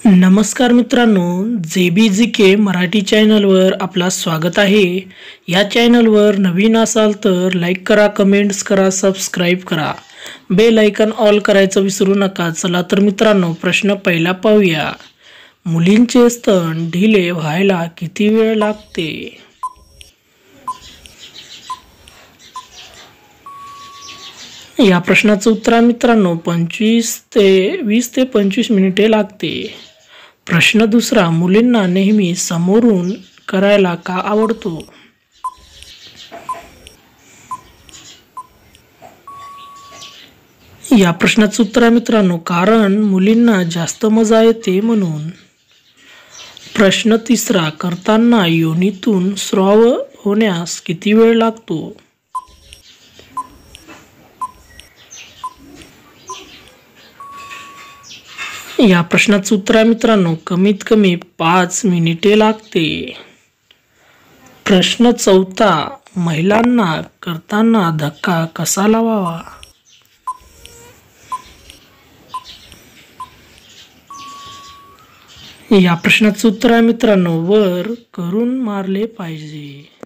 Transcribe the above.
नमस्कार मित्रांनो, JBGK मराठी चॅनलवर आपला स्वागत आहे. या चॅनलवर नवीन असाल तर लाईक करा, कमेंट्स करा, सबस्क्राईब करा. बेल आयकॉन ऑल करायचं विसरू नका. चला तर मित्रांनो, प्रश्न पहिला पाहूया. मुलींचे स्तन ढिले व्हायला किती वेळ लागते? या प्रश्नाचं उत्तर आहे मित्रांनो 20 ते 25 मिनिटे लागते. प्रश्न दुसरा, मुलींना नेहमी समोरून करायला का आवडतो? या प्रश्नाचं उत्तर आहे मित्रांनो, कारण मुलींना जास्त मजा येते म्हणून. प्रश्न तिसरा, करताना योनीतून स्राव होण्यास किती वेळ लागतो? या प्रश्नाचं उत्तर आहे मित्रांनो, कमीत कमी 5 मिनिटे लागते. प्रश्न चौथा, महिलांना करताना धक्का कसा लावावा? या प्रश्नाचं उत्तर आहे मित्रांनो, वर करून मारले पाहिजे.